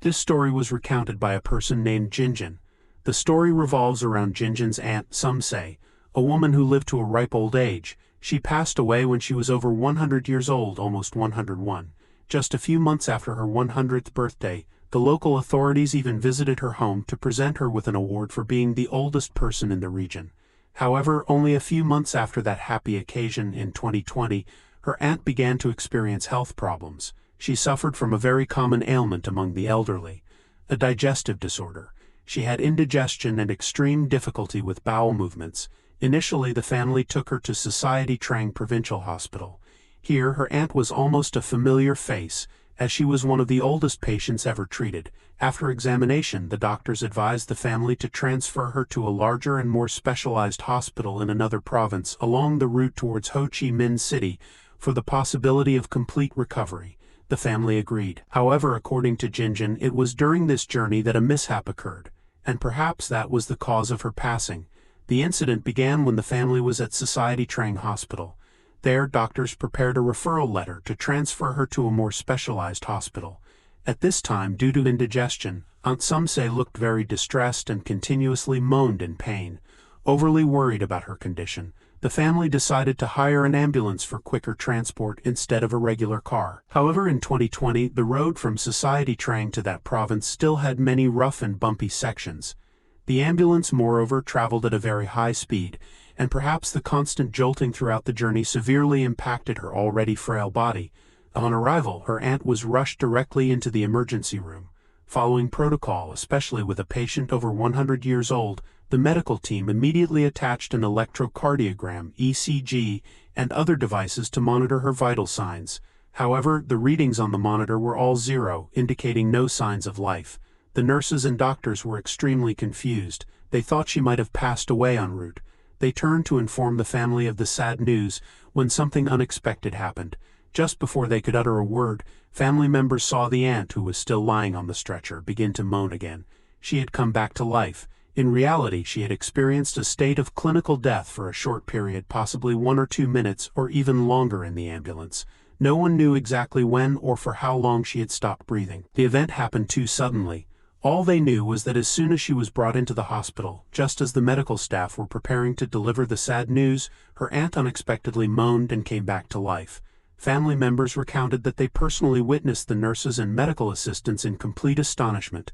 This story was recounted by a person named Jinjin. The story revolves around Jinjin's aunt, some say, a woman who lived to a ripe old age. She passed away when she was over 100 years old, almost 101. Just a few months after her 100th birthday, the local authorities even visited her home to present her with an award for being the oldest person in the region. However, only a few months after that happy occasion in 2020, her aunt began to experience health problems. She suffered from a very common ailment among the elderly, a digestive disorder. She had indigestion and extreme difficulty with bowel movements. Initially, the family took her to Society Trang Provincial Hospital. Here, her aunt was almost a familiar face, as she was one of the oldest patients ever treated. After examination, the doctors advised the family to transfer her to a larger and more specialized hospital in another province along the route towards Ho Chi Minh City for the possibility of complete recovery. The family agreed. However, according to Jinjin, it was during this journey that a mishap occurred, and perhaps that was the cause of her passing. The incident began when the family was at Society Trang Hospital. There, doctors prepared a referral letter to transfer her to a more specialized hospital. At this time, due to indigestion, Aunt Sumse looked very distressed and continuously moaned in pain. Overly worried about her condition, the family decided to hire an ambulance for quicker transport instead of a regular car. However, in 2020, the road from Society Trang to that province still had many rough and bumpy sections. The ambulance, moreover, traveled at a very high speed, and perhaps the constant jolting throughout the journey severely impacted her already frail body. On arrival, her aunt was rushed directly into the emergency room. Following protocol, especially with a patient over 100 years old, the medical team immediately attached an electrocardiogram, ECG, and other devices to monitor her vital signs. However, the readings on the monitor were all zero, indicating no signs of life. The nurses and doctors were extremely confused. They thought she might have passed away en route. They turned to inform the family of the sad news when something unexpected happened. Just before they could utter a word, family members saw the aunt, who was still lying on the stretcher, begin to moan again. She had come back to life. In reality, she had experienced a state of clinical death for a short period, possibly 1 or 2 minutes, or even longer in the ambulance. No one knew exactly when or for how long she had stopped breathing. The event happened too suddenly. All they knew was that as soon as she was brought into the hospital, just as the medical staff were preparing to deliver the sad news, her aunt unexpectedly moaned and came back to life. Family members recounted that they personally witnessed the nurses and medical assistants in complete astonishment.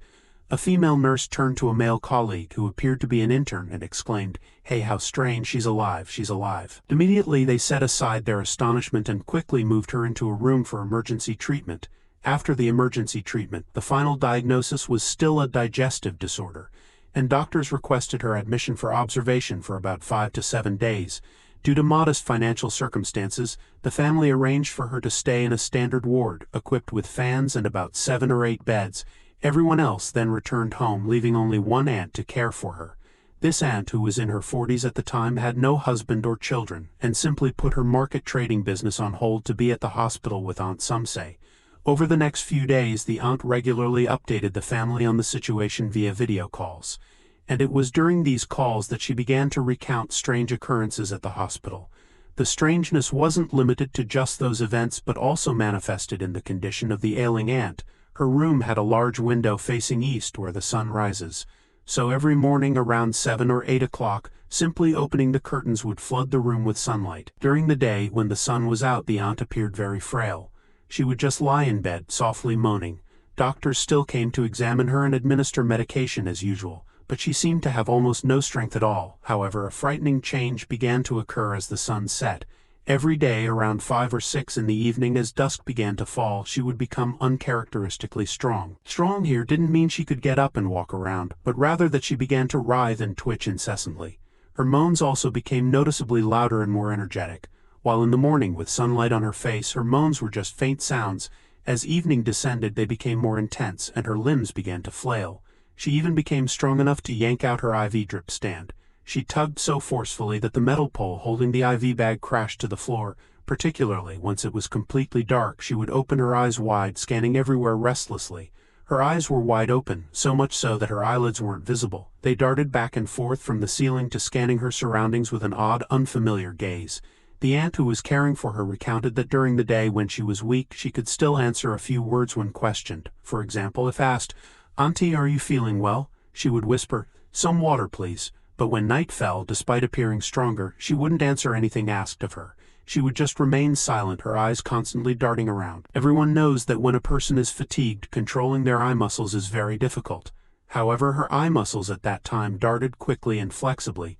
A female nurse turned to a male colleague who appeared to be an intern and exclaimed, "Hey, how strange, she's alive, she's alive." Immediately they set aside their astonishment and quickly moved her into a room for emergency treatment. After the emergency treatment, the final diagnosis was still a digestive disorder, and doctors requested her admission for observation for about 5 to 7 days. Due to modest financial circumstances, the family arranged for her to stay in a standard ward, equipped with fans and about 7 or 8 beds. Everyone else then returned home, leaving only one aunt to care for her. This aunt, who was in her 40s at the time, had no husband or children, and simply put her market trading business on hold to be at the hospital with Aunt Sumse. Over the next few days, the aunt regularly updated the family on the situation via video calls, and it was during these calls that she began to recount strange occurrences at the hospital. The strangeness wasn't limited to just those events but also manifested in the condition of the ailing aunt. Her room had a large window facing east where the sun rises, so every morning around 7 or 8 o'clock, simply opening the curtains would flood the room with sunlight. During the day, when the sun was out, the aunt appeared very frail. She would just lie in bed, softly moaning. Doctors still came to examine her and administer medication as usual, but she seemed to have almost no strength at all. However, a frightening change began to occur as the sun set. Every day, around 5 or 6 in the evening, as dusk began to fall, she would become uncharacteristically strong. Strong here didn't mean she could get up and walk around, but rather that she began to writhe and twitch incessantly. Her moans also became noticeably louder and more energetic. While in the morning, with sunlight on her face, her moans were just faint sounds. As evening descended, they became more intense, and her limbs began to flail. She even became strong enough to yank out her IV drip stand. She tugged so forcefully that the metal pole holding the IV bag crashed to the floor. Particularly, once it was completely dark, she would open her eyes wide, scanning everywhere restlessly. Her eyes were wide open, so much so that her eyelids weren't visible. They darted back and forth from the ceiling to scanning her surroundings with an odd, unfamiliar gaze. The aunt who was caring for her recounted that during the day when she was weak, she could still answer a few words when questioned. For example, if asked, "Auntie, are you feeling well?" she would whisper, "Some water, please." But when night fell, despite appearing stronger, she wouldn't answer anything asked of her. She would just remain silent, her eyes constantly darting around. Everyone knows that when a person is fatigued, controlling their eye muscles is very difficult. However, her eye muscles at that time darted quickly and flexibly,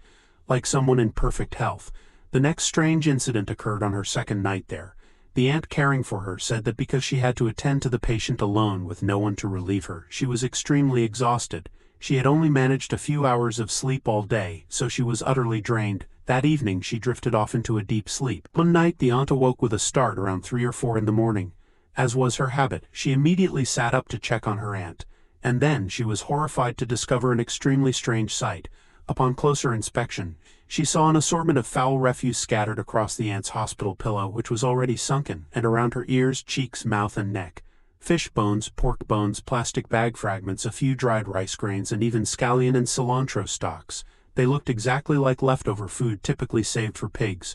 like someone in perfect health. The next strange incident occurred on her second night there. The aunt caring for her said that because she had to attend to the patient alone with no one to relieve her, she was extremely exhausted. She had only managed a few hours of sleep all day, so she was utterly drained. That evening she drifted off into a deep sleep. One night the aunt awoke with a start around 3 or 4 in the morning. As was her habit, she immediately sat up to check on her aunt. And then she was horrified to discover an extremely strange sight. Upon closer inspection, she saw an assortment of foul refuse scattered across the aunt's hospital pillow, which was already sunken, and around her ears, cheeks, mouth, and neck. Fish bones, pork bones, plastic bag fragments, a few dried rice grains, and even scallion and cilantro stalks. They looked exactly like leftover food typically saved for pigs.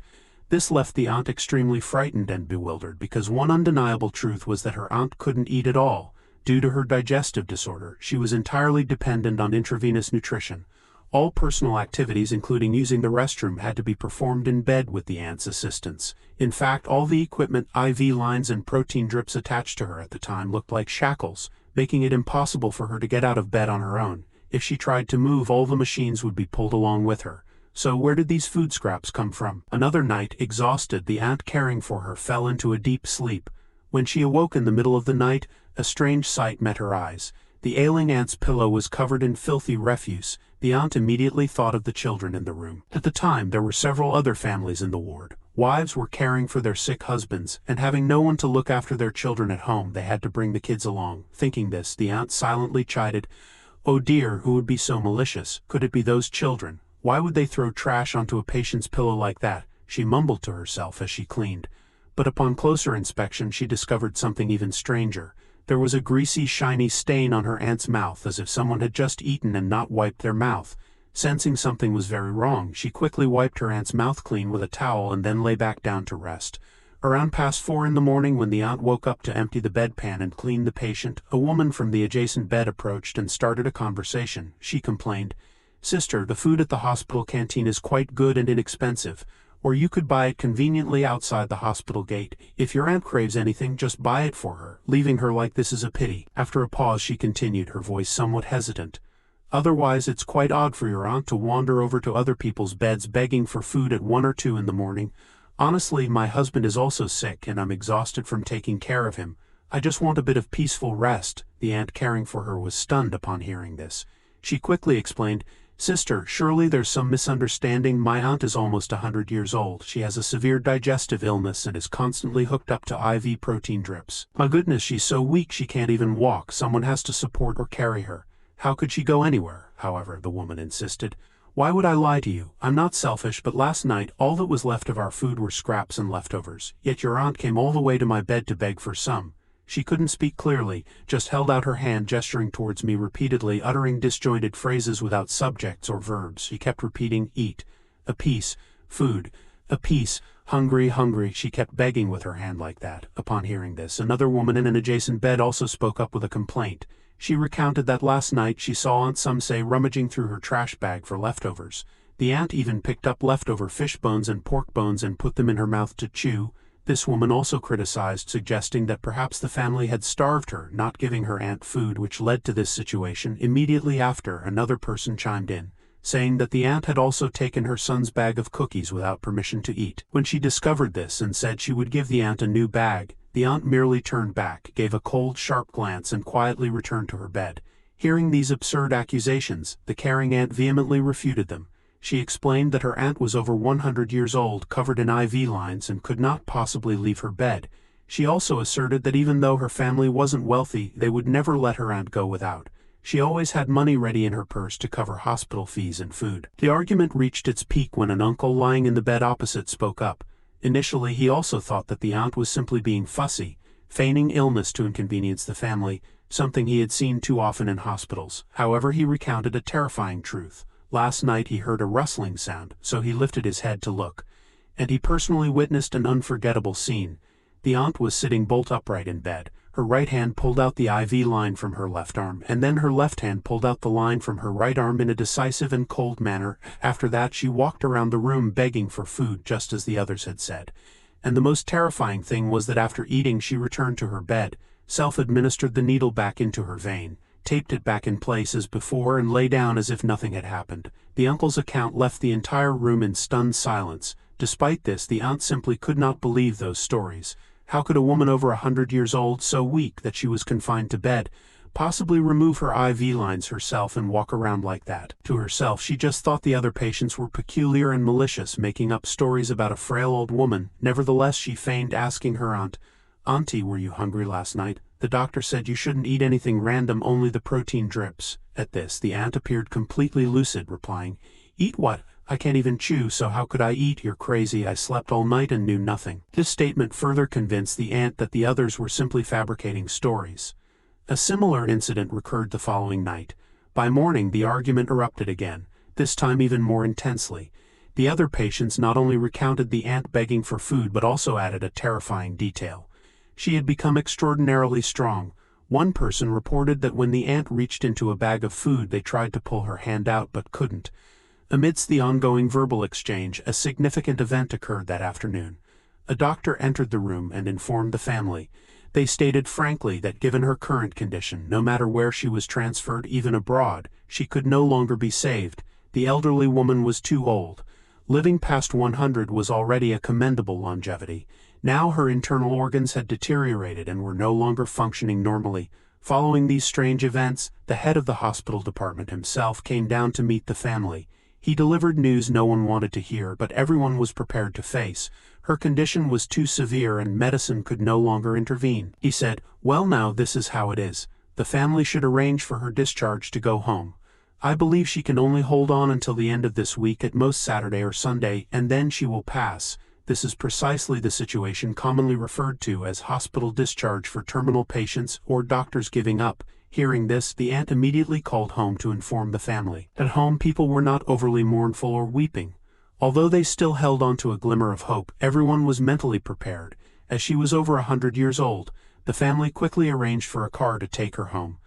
This left the aunt extremely frightened and bewildered, because one undeniable truth was that her aunt couldn't eat at all. Due to her digestive disorder, she was entirely dependent on intravenous nutrition. All personal activities, including using the restroom, had to be performed in bed with the aunt's assistance. In fact, all the equipment, IV lines and protein drips attached to her at the time looked like shackles, making it impossible for her to get out of bed on her own. If she tried to move, all the machines would be pulled along with her. So where did these food scraps come from? Another night, exhausted, the aunt caring for her fell into a deep sleep. When she awoke in the middle of the night, a strange sight met her eyes. The ailing aunt's pillow was covered in filthy refuse. The aunt immediately thought of the children in the room. At the time, there were several other families in the ward. Wives were caring for their sick husbands, and having no one to look after their children at home, they had to bring the kids along. Thinking this, the aunt silently chided, "Oh dear, who would be so malicious? Could it be those children? Why would they throw trash onto a patient's pillow like that?" she mumbled to herself as she cleaned. But upon closer inspection, she discovered something even stranger. There was a greasy, shiny stain on her aunt's mouth, as if someone had just eaten and not wiped their mouth. Sensing something was very wrong, she quickly wiped her aunt's mouth clean with a towel and then lay back down to rest. Around past 4 in the morning, when the aunt woke up to empty the bedpan and clean the patient, a woman from the adjacent bed approached and started a conversation. She complained, "Sister, the food at the hospital canteen is quite good and inexpensive. Or you could buy it conveniently outside the hospital gate. If your aunt craves anything, just buy it for her. Leaving her like this is a pity." After a pause she continued, her voice somewhat hesitant. "Otherwise it's quite odd for your aunt to wander over to other people's beds begging for food at 1 or 2 in the morning. Honestly, my husband is also sick and I'm exhausted from taking care of him. I just want a bit of peaceful rest." The aunt caring for her was stunned upon hearing this. She quickly explained, "Sister, surely there's some misunderstanding. My aunt is almost 100 years old. She has a severe digestive illness and is constantly hooked up to IV protein drips. My goodness, she's so weak she can't even walk. Someone has to support or carry her. How could she go anywhere?" However, the woman insisted, "Why would I lie to you? I'm not selfish, but last night all that was left of our food were scraps and leftovers. Yet your aunt came all the way to my bed to beg for some." She couldn't speak clearly, just held out her hand, gesturing towards me repeatedly, uttering disjointed phrases without subjects or verbs. She kept repeating, "Eat. A piece. Food. A piece. Hungry, hungry." She kept begging with her hand like that. Upon hearing this, another woman in an adjacent bed also spoke up with a complaint. She recounted that last night she saw Aunt Sumsay rummaging through her trash bag for leftovers. The aunt even picked up leftover fish bones and pork bones and put them in her mouth to chew. This woman also criticized, suggesting that perhaps the family had starved her, not giving her aunt food, which led to this situation. Immediately after, another person chimed in, saying that the aunt had also taken her son's bag of cookies without permission to eat. When she discovered this and said she would give the aunt a new bag, the aunt merely turned back, gave a cold, sharp glance, and quietly returned to her bed. Hearing these absurd accusations, the caring aunt vehemently refuted them. She explained that her aunt was over 100 years old, covered in IV lines, and could not possibly leave her bed. She also asserted that even though her family wasn't wealthy, they would never let her aunt go without. She always had money ready in her purse to cover hospital fees and food. The argument reached its peak when an uncle lying in the bed opposite spoke up. Initially, he also thought that the aunt was simply being fussy, feigning illness to inconvenience the family, something he had seen too often in hospitals. However, he recounted a terrifying truth. Last night he heard a rustling sound, so he lifted his head to look. and he personally witnessed an unforgettable scene. The aunt was sitting bolt upright in bed. Her right hand pulled out the IV line from her left arm, and then her left hand pulled out the line from her right arm in a decisive and cold manner. After that she walked around the room begging for food, just as the others had said. And the most terrifying thing was that after eating she returned to her bed, self-administered the needle back into her vein, taped it back in place as before, and lay down as if nothing had happened. The uncle's account left the entire room in stunned silence. Despite this, the aunt simply could not believe those stories. How could a woman over 100 years old, so weak that she was confined to bed, possibly remove her IV lines herself and walk around like that? To herself, she just thought the other patients were peculiar and malicious, making up stories about a frail old woman. Nevertheless, she feigned asking her aunt, "Auntie, were you hungry last night? The doctor said you shouldn't eat anything random, only the protein drips." At this, the aunt appeared completely lucid, replying, "Eat what? I can't even chew, so how could I eat? You're crazy. I slept all night and knew nothing." This statement further convinced the aunt that the others were simply fabricating stories. A similar incident recurred the following night. By morning, the argument erupted again, this time even more intensely. The other patients not only recounted the aunt begging for food but also added a terrifying detail. She had become extraordinarily strong. One person reported that when the aunt reached into a bag of food, they tried to pull her hand out but couldn't. Amidst the ongoing verbal exchange, a significant event occurred that afternoon. A doctor entered the room and informed the family. They stated frankly that given her current condition, no matter where she was transferred, even abroad, she could no longer be saved. The elderly woman was too old. Living past 100 was already a commendable longevity. Now her internal organs had deteriorated and were no longer functioning normally. Following these strange events, the head of the hospital department himself came down to meet the family. He delivered news no one wanted to hear, but everyone was prepared to face. Her condition was too severe and medicine could no longer intervene. He said, "Well, now this is how it is. The family should arrange for her discharge to go home. I believe she can only hold on until the end of this week, at most Saturday or Sunday, and then she will pass." This is precisely the situation commonly referred to as hospital discharge for terminal patients or doctors giving up. Hearing this, the aunt immediately called home to inform the family. At home, people were not overly mournful or weeping. Although they still held on to a glimmer of hope, everyone was mentally prepared. As she was over 100 years old, the family quickly arranged for a car to take her home.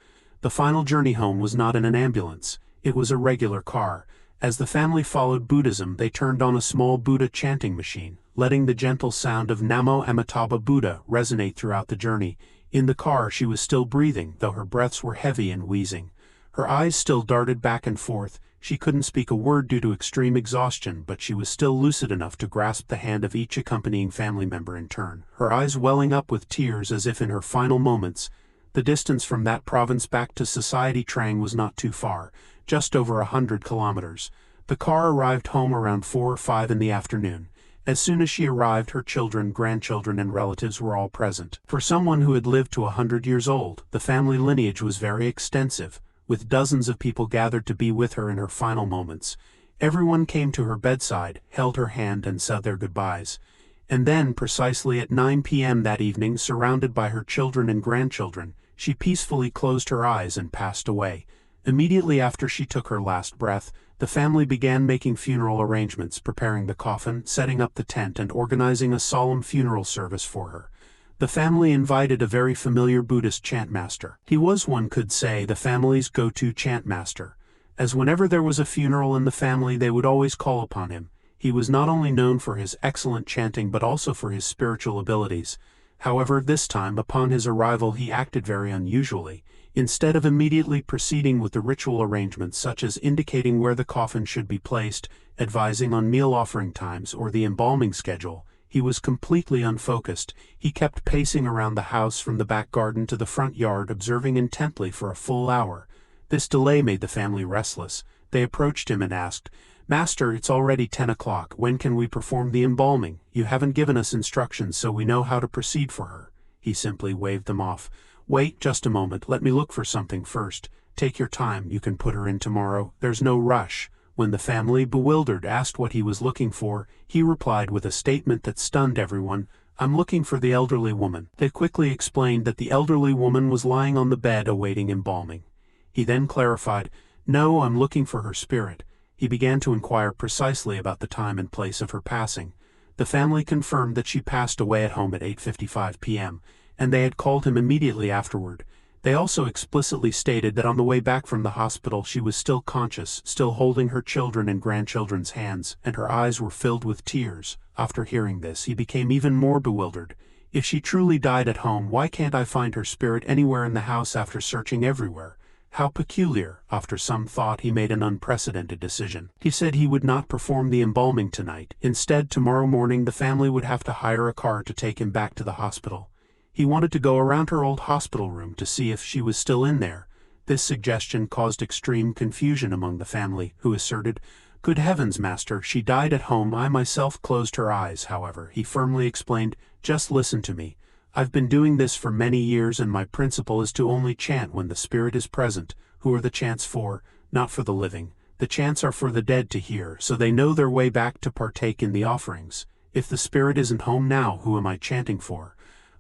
The final journey home was not in an ambulance. It was a regular car. As the family followed Buddhism, they turned on a small Buddha chanting machine, letting the gentle sound of Namo Amitabha Buddha resonate throughout the journey. In the car, she was still breathing, though her breaths were heavy and wheezing. Her eyes still darted back and forth. She couldn't speak a word due to extreme exhaustion, but she was still lucid enough to grasp the hand of each accompanying family member in turn, her eyes welling up with tears as if in her final moments. The distance from that province back to Society Trang was not too far, just over 100 kilometers. The car arrived home around 4 or 5 in the afternoon. As soon as she arrived, her children, grandchildren, and relatives were all present. For someone who had lived to 100 years old, the family lineage was very extensive, with dozens of people gathered to be with her in her final moments. Everyone came to her bedside, held her hand, and said their goodbyes. And then, precisely at 9 p.m. that evening, surrounded by her children and grandchildren, she peacefully closed her eyes and passed away. Immediately after she took her last breath, the family began making funeral arrangements, preparing the coffin, setting up the tent, and organizing a solemn funeral service for her. The family invited a very familiar Buddhist chantmaster. He was, one could say, the family's go-to chantmaster, as whenever there was a funeral in the family they would always call upon him. He was not only known for his excellent chanting but also for his spiritual abilities. However, this time, upon his arrival, he acted very unusually. Instead of immediately proceeding with the ritual arrangements such as indicating where the coffin should be placed, advising on meal offering times, or the embalming schedule, he was completely unfocused. He kept pacing around the house from the back garden to the front yard, observing intently for a full hour. This delay made the family restless. They approached him and asked, "Master, it's already 10 o'clock. When can we perform the embalming? You haven't given us instructions so we know how to proceed for her." He simply waved them off. "Wait just a moment, let me look for something first. Take your time, you can put her in tomorrow. There's no rush." When the family, bewildered, asked what he was looking for, he replied with a statement that stunned everyone, "I'm looking for the elderly woman." They quickly explained that the elderly woman was lying on the bed awaiting embalming. He then clarified, "No, I'm looking for her spirit." He began to inquire precisely about the time and place of her passing. The family confirmed that she passed away at home at 8:55 p.m., and they had called him immediately afterward. They also explicitly stated that on the way back from the hospital she was still conscious, still holding her children and grandchildren's hands, and her eyes were filled with tears. After hearing this, he became even more bewildered. If she truly died at home, why can't I find her spirit anywhere in the house after searching everywhere? How peculiar. After some thought, he made an unprecedented decision. He said he would not perform the embalming tonight. Instead, tomorrow morning the family would have to hire a car to take him back to the hospital. He wanted to go around her old hospital room to see if she was still in there. This suggestion caused extreme confusion among the family, who asserted, "Good heavens, master, she died at home. I myself closed her eyes." However, he firmly explained, "Just listen to me. I've been doing this for many years, and my principle is to only chant when the spirit is present." Who are the chants for? Not for the living. The chants are for the dead to hear, so they know their way back to partake in the offerings. If the spirit isn't home now, who am I chanting for?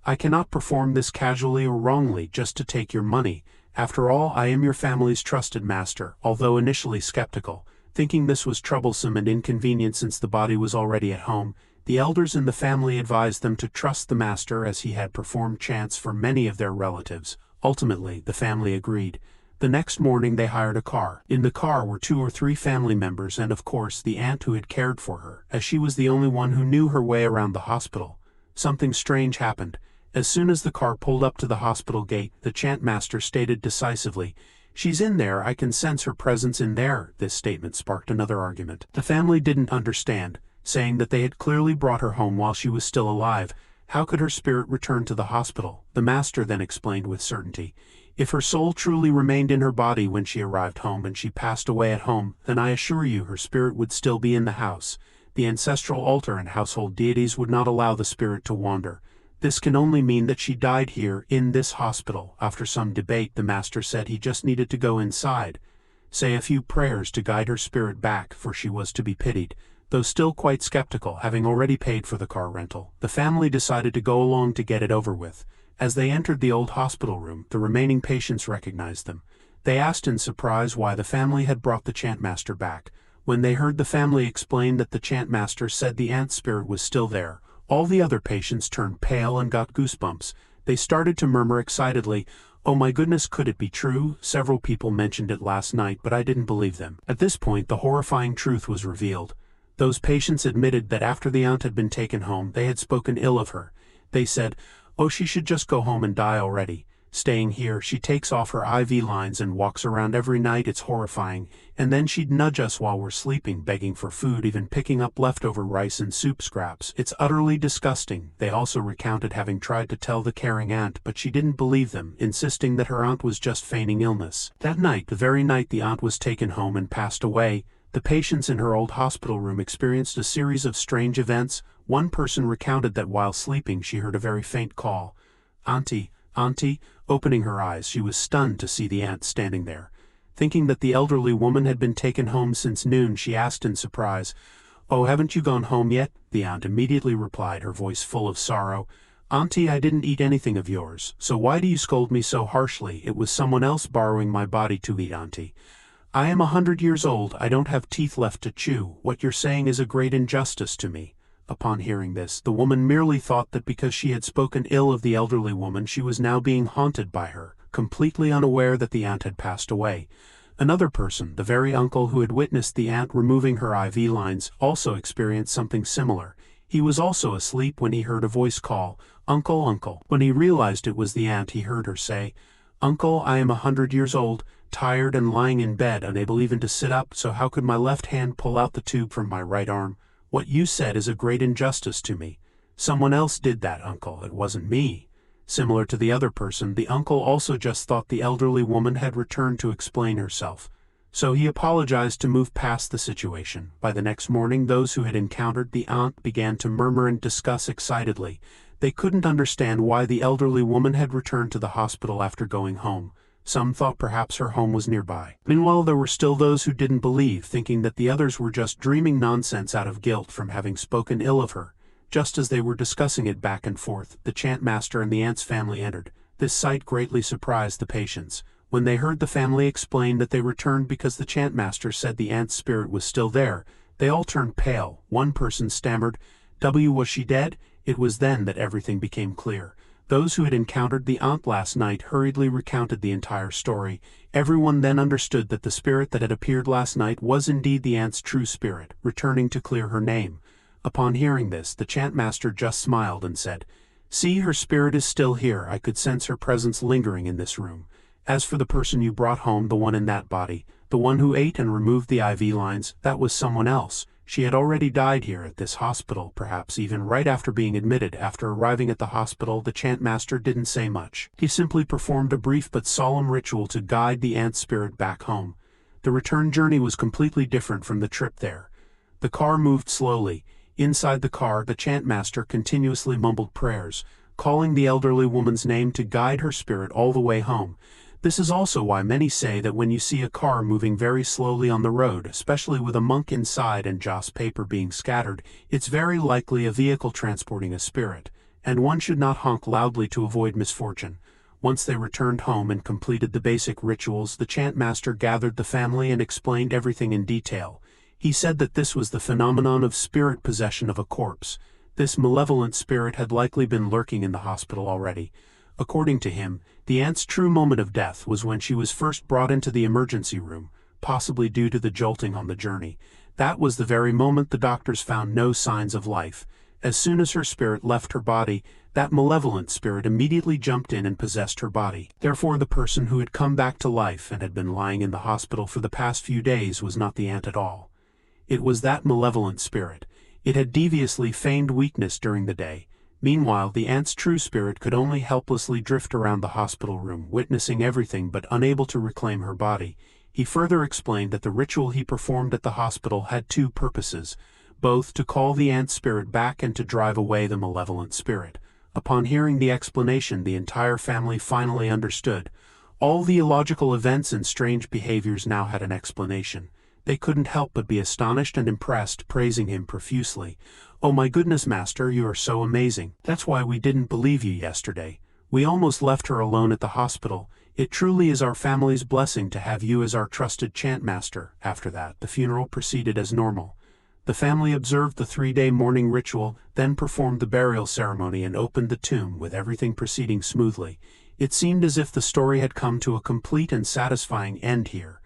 I cannot perform this casually or wrongly just to take your money. After all, I am your family's trusted master. Although initially skeptical, thinking this was troublesome and inconvenient since the body was already at home, the elders in the family advised them to trust the master, as he had performed chants for many of their relatives. Ultimately, the family agreed. The next morning they hired a car. In the car were 2 or 3 family members and of course the aunt who had cared for her, as she was the only one who knew her way around the hospital. Something strange happened. As soon as the car pulled up to the hospital gate, the chant master stated decisively, "She's in there, I can sense her presence in there." This statement sparked another argument. The family didn't understand, saying that they had clearly brought her home while she was still alive. How could her spirit return to the hospital? The master then explained with certainty, "If her soul truly remained in her body when she arrived home and she passed away at home, then I assure you her spirit would still be in the house. The ancestral altar and household deities would not allow the spirit to wander. This can only mean that she died here, in this hospital." After some debate, the master said he just needed to go inside, say a few prayers to guide her spirit back, for she was to be pitied. Though still quite skeptical, having already paid for the car rental, the family decided to go along to get it over with. As they entered the old hospital room, the remaining patients recognized them. They asked in surprise why the family had brought the chantmaster back. When they heard the family explain that the chantmaster said the aunt's spirit was still there, all the other patients turned pale and got goosebumps. They started to murmur excitedly, "Oh my goodness, could it be true? Several people mentioned it last night, but I didn't believe them." At this point, the horrifying truth was revealed. Those patients admitted that after the aunt had been taken home, they had spoken ill of her. They said, "Oh, she should just go home and die already. Staying here, she takes off her IV lines and walks around every night, it's horrifying. And then she'd nudge us while we're sleeping, begging for food, even picking up leftover rice and soup scraps. It's utterly disgusting." They also recounted having tried to tell the caring aunt, but she didn't believe them, insisting that her aunt was just feigning illness. That night, the very night the aunt was taken home and passed away, the patients in her old hospital room experienced a series of strange events. One person recounted that while sleeping she heard a very faint call, "Auntie, Auntie." Opening her eyes, she was stunned to see the aunt standing there. Thinking that the elderly woman had been taken home since noon, she asked in surprise, "Oh, haven't you gone home yet?" The aunt immediately replied, her voice full of sorrow, "Auntie, I didn't eat anything of yours, so why do you scold me so harshly? It was someone else borrowing my body to eat, Auntie. I am 100 years old, I don't have teeth left to chew. What you're saying is a great injustice to me." Upon hearing this, the woman merely thought that because she had spoken ill of the elderly woman, she was now being haunted by her, completely unaware that the aunt had passed away. Another person, the very uncle who had witnessed the aunt removing her IV lines, also experienced something similar. He was also asleep when he heard a voice call, "Uncle, uncle." When he realized it was the aunt, he heard her say, "Uncle, I am 100 years old, tired and lying in bed, unable even to sit up, so how could my left hand pull out the tube from my right arm? What you said is a great injustice to me. Someone else did that, uncle, it wasn't me." Similar to the other person, the uncle also just thought the elderly woman had returned to explain herself. So he apologized to move past the situation. By the next morning, those who had encountered the aunt began to murmur and discuss excitedly. They couldn't understand why the elderly woman had returned to the hospital after going home. Some thought perhaps her home was nearby. Meanwhile, there were still those who didn't believe, thinking that the others were just dreaming nonsense out of guilt from having spoken ill of her. Just as they were discussing it back and forth, the chantmaster and the aunt's family entered. This sight greatly surprised the patients. When they heard the family explain that they returned because the chantmaster said the aunt's spirit was still there, they all turned pale. One person stammered, Was she dead? It was then that everything became clear. Those who had encountered the aunt last night hurriedly recounted the entire story. Everyone then understood that the spirit that had appeared last night was indeed the aunt's true spirit, returning to clear her name. Upon hearing this, the chantmaster just smiled and said, "See, her spirit is still here. I could sense her presence lingering in this room. As for the person you brought home, the one in that body, the one who ate and removed the IV lines, that was someone else. She had already died here at this hospital, perhaps even right after being admitted. After arriving at the hospital, the chantmaster didn't say much. He simply performed a brief but solemn ritual to guide the aunt's spirit back home. The return journey was completely different from the trip there. The car moved slowly. Inside the car, the chantmaster continuously mumbled prayers, calling the elderly woman's name to guide her spirit all the way home. This is also why many say that when you see a car moving very slowly on the road, especially with a monk inside and joss paper being scattered, it's very likely a vehicle transporting a spirit, and one should not honk loudly to avoid misfortune. Once they returned home and completed the basic rituals, the chantmaster gathered the family and explained everything in detail. He said that this was the phenomenon of spirit possession of a corpse. This malevolent spirit had likely been lurking in the hospital already. According to him, the aunt's true moment of death was when she was first brought into the emergency room, possibly due to the jolting on the journey. That was the very moment the doctors found no signs of life. As soon as her spirit left her body, that malevolent spirit immediately jumped in and possessed her body. Therefore, the person who had come back to life and had been lying in the hospital for the past few days was not the aunt at all. It was that malevolent spirit. It had deviously feigned weakness during the day. Meanwhile, the aunt's true spirit could only helplessly drift around the hospital room, witnessing everything but unable to reclaim her body. He further explained that the ritual he performed at the hospital had two purposes, both to call the aunt's spirit back and to drive away the malevolent spirit. Upon hearing the explanation, the entire family finally understood. All the illogical events and strange behaviors now had an explanation. They couldn't help but be astonished and impressed, praising him profusely. "Oh my goodness, Master, you are so amazing. That's why we didn't believe you yesterday. We almost left her alone at the hospital. It truly is our family's blessing to have you as our trusted chantmaster." After that, the funeral proceeded as normal. The family observed the 3-day mourning ritual, then performed the burial ceremony and opened the tomb, with everything proceeding smoothly. It seemed as if the story had come to a complete and satisfying end here.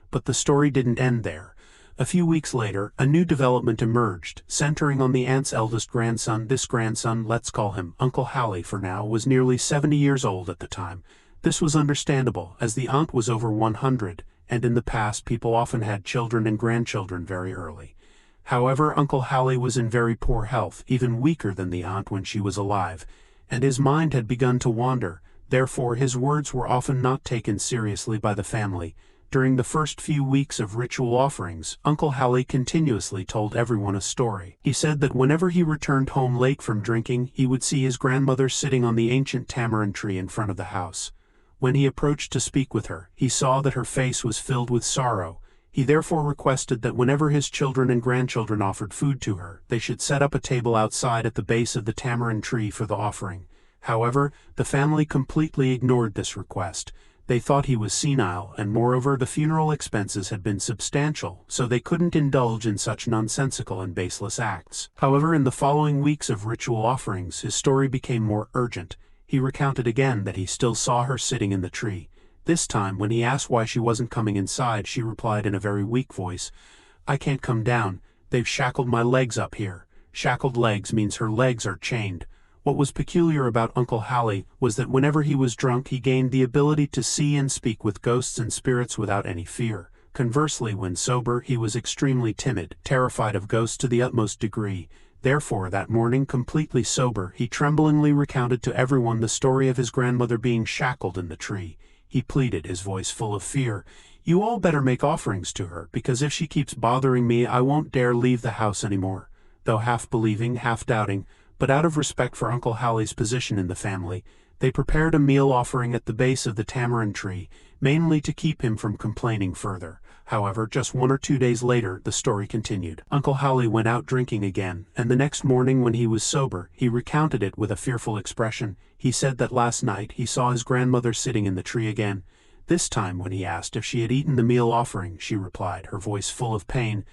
But the story didn't end there. A few weeks later, a new development emerged, centering on the aunt's eldest grandson. This grandson, let's call him Uncle Hallie for now, was nearly 70 years old at the time. This was understandable, as the aunt was over 100, and in the past people often had children and grandchildren very early. However, Uncle Hallie was in very poor health, even weaker than the aunt when she was alive, and his mind had begun to wander. Therefore, his words were often not taken seriously by the family. During the first few weeks of ritual offerings, Uncle Hallie continuously told everyone a story. He said that whenever he returned home late from drinking, he would see his grandmother sitting on the ancient tamarind tree in front of the house. When he approached to speak with her, he saw that her face was filled with sorrow. He therefore requested that whenever his children and grandchildren offered food to her, they should set up a table outside at the base of the tamarind tree for the offering. However, the family completely ignored this request. They thought he was senile, and moreover the funeral expenses had been substantial, so they couldn't indulge in such nonsensical and baseless acts. However, in the following weeks of ritual offerings, his story became more urgent. He recounted again that he still saw her sitting in the tree. This time, when he asked why she wasn't coming inside, she replied in a very weak voice, "I can't come down. They've shackled my legs up here." Shackled legs means her legs are chained. What was peculiar about Uncle Hallie was that whenever he was drunk, he gained the ability to see and speak with ghosts and spirits without any fear. Conversely, when sober, he was extremely timid, terrified of ghosts to the utmost degree. Therefore, that morning, completely sober, he tremblingly recounted to everyone the story of his grandmother being shackled in the tree. He pleaded, his voice full of fear, "You all better make offerings to her, because if she keeps bothering me, I won't dare leave the house anymore." Though half believing, half doubting, but out of respect for Uncle Hallie's position in the family, they prepared a meal offering at the base of the tamarind tree, mainly to keep him from complaining further. However, just 1 or 2 days later, the story continued. Uncle Hallie went out drinking again, and the next morning when he was sober, he recounted it with a fearful expression. He said that last night he saw his grandmother sitting in the tree again. This time, when he asked if she had eaten the meal offering, she replied, her voice full of pain,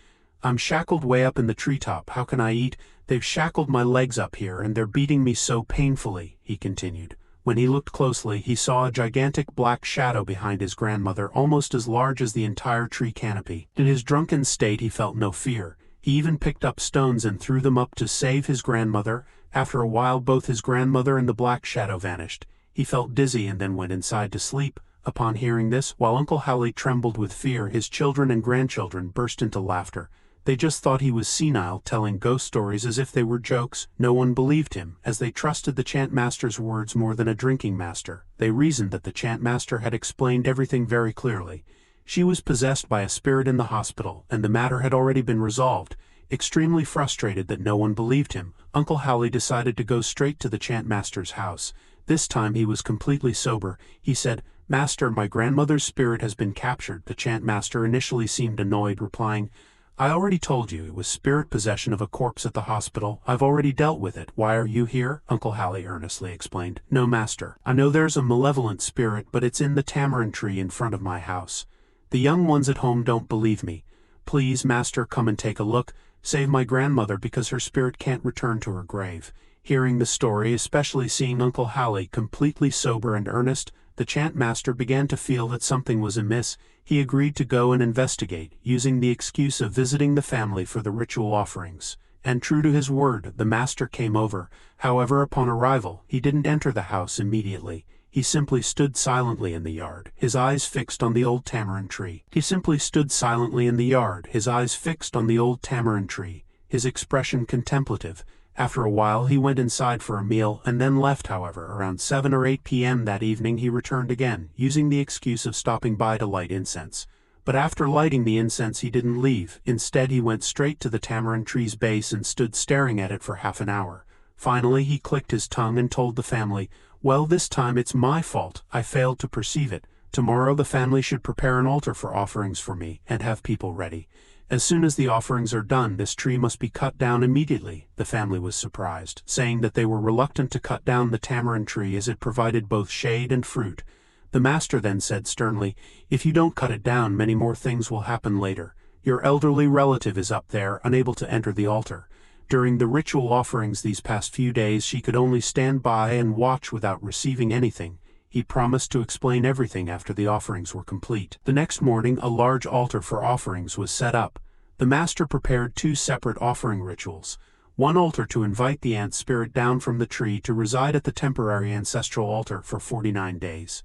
I'm shackled way up in the treetop, how can I eat? They've shackled my legs up here and they're beating me so painfully, he continued. When he looked closely, he saw a gigantic black shadow behind his grandmother, almost as large as the entire tree canopy. In his drunken state, he felt no fear. He even picked up stones and threw them up to save his grandmother. After a while, both his grandmother and the black shadow vanished. He felt dizzy and then went inside to sleep. Upon hearing this, while Uncle Howley trembled with fear, his children and grandchildren burst into laughter. They just thought he was senile, telling ghost stories as if they were jokes. No one believed him, as they trusted the chant master's words more than a drinking master. They reasoned that the chant master had explained everything very clearly. She was possessed by a spirit in the hospital, and the matter had already been resolved. Extremely frustrated that no one believed him, Uncle Howley decided to go straight to the chant master's house. This time he was completely sober. He said, "Master, my grandmother's spirit has been captured." The chant master initially seemed annoyed, replying, "I already told you it was spirit possession of a corpse at the hospital. I've already dealt with it. Why are you here?" Uncle Howley earnestly explained. "No, master. I know there's a malevolent spirit, but it's in the tamarind tree in front of my house. The young ones at home don't believe me. Please, master, come and take a look. Save my grandmother because her spirit can't return to her grave." Hearing the story, especially seeing Uncle Howley completely sober and earnest, the chant master began to feel that something was amiss. He agreed to go and investigate, using the excuse of visiting the family for the ritual offerings. And true to his word, the master came over. However, upon arrival, he didn't enter the house immediately. He simply stood silently in the yard, his eyes fixed on the old tamarind tree. He simply stood silently in the yard, his eyes fixed on the old tamarind tree, his expression contemplative. After a while he went inside for a meal and then left. However, around 7 or 8 p.m. that evening he returned again, using the excuse of stopping by to light incense. But after lighting the incense he didn't leave. Instead he went straight to the tamarind tree's base and stood staring at it for half an hour. Finally he clicked his tongue and told the family, "Well, this time it's my fault. I failed to perceive it. Tomorrow the family should prepare an altar for offerings for me and have people ready. As soon as the offerings are done, this tree must be cut down immediately." The family was surprised, saying that they were reluctant to cut down the tamarind tree as it provided both shade and fruit. The master then said sternly, "If you don't cut it down, many more things will happen later. Your elderly relative is up there, unable to enter the altar. During the ritual offerings these past few days, she could only stand by and watch without receiving anything." He promised to explain everything after the offerings were complete. The next morning, a large altar for offerings was set up. The master prepared 2 separate offering rituals. One altar to invite the ant spirit down from the tree to reside at the temporary ancestral altar for 49 days.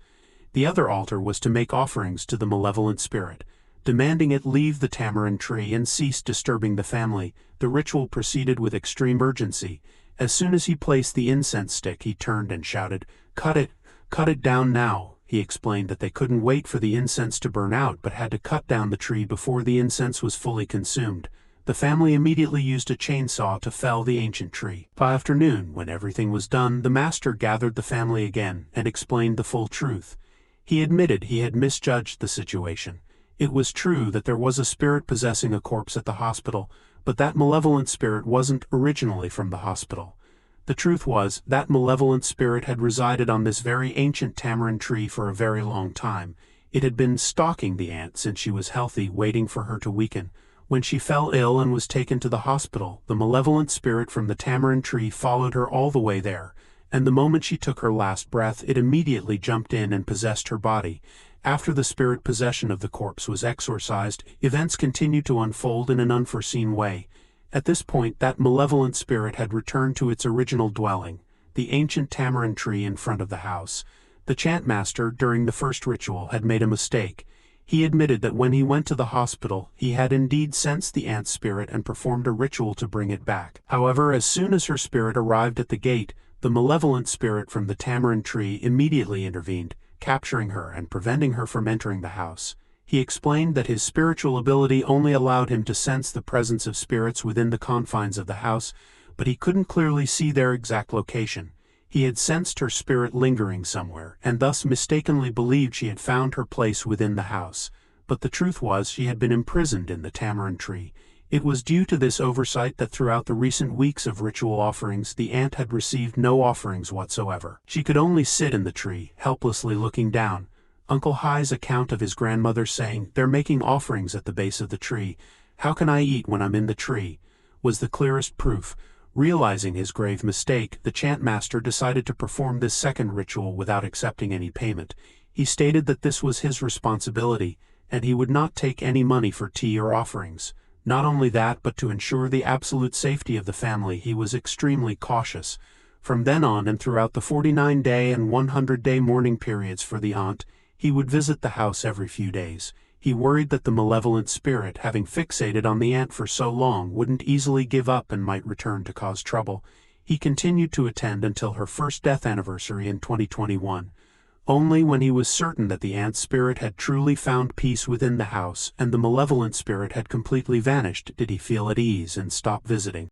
The other altar was to make offerings to the malevolent spirit, demanding it leave the tamarind tree and cease disturbing the family. The ritual proceeded with extreme urgency. As soon as he placed the incense stick, he turned and shouted, "Cut it! Cut it down now." He explained that they couldn't wait for the incense to burn out but had to cut down the tree before the incense was fully consumed. The family immediately used a chainsaw to fell the ancient tree. By afternoon, when everything was done, the master gathered the family again and explained the full truth. He admitted he had misjudged the situation. It was true that there was a spirit possessing a corpse at the hospital, but that malevolent spirit wasn't originally from the hospital. The truth was, that malevolent spirit had resided on this very ancient tamarind tree for a very long time. It had been stalking the ant since she was healthy, waiting for her to weaken. When she fell ill and was taken to the hospital, the malevolent spirit from the tamarind tree followed her all the way there, and the moment she took her last breath, it immediately jumped in and possessed her body. After the spirit possession of the corpse was exorcised, events continued to unfold in an unforeseen way. At this point, that malevolent spirit had returned to its original dwelling, the ancient tamarind tree in front of the house. The chant master, during the first ritual, had made a mistake. He admitted that when he went to the hospital, he had indeed sensed the ant spirit and performed a ritual to bring it back. However, as soon as her spirit arrived at the gate, the malevolent spirit from the tamarind tree immediately intervened, capturing her and preventing her from entering the house. He explained that his spiritual ability only allowed him to sense the presence of spirits within the confines of the house, but he couldn't clearly see their exact location. He had sensed her spirit lingering somewhere, and thus mistakenly believed she had found her place within the house. But the truth was, she had been imprisoned in the tamarind tree. It was due to this oversight that throughout the recent weeks of ritual offerings, the ant had received no offerings whatsoever. She could only sit in the tree, helplessly looking down. Uncle Hi's account of his grandmother saying, "They're making offerings at the base of the tree," "How can I eat when I'm in the tree?" was the clearest proof. Realizing his grave mistake, the chantmaster decided to perform this second ritual without accepting any payment. He stated that this was his responsibility, and he would not take any money for tea or offerings. Not only that, but to ensure the absolute safety of the family, he was extremely cautious. From then on and throughout the 49-day and 100-day mourning periods for the aunt, he would visit the house every few days. He worried that the malevolent spirit, having fixated on the aunt for so long, wouldn't easily give up and might return to cause trouble. He continued to attend until her first death anniversary in 2021. Only when he was certain that the aunt's spirit had truly found peace within the house and the malevolent spirit had completely vanished did he feel at ease and stop visiting.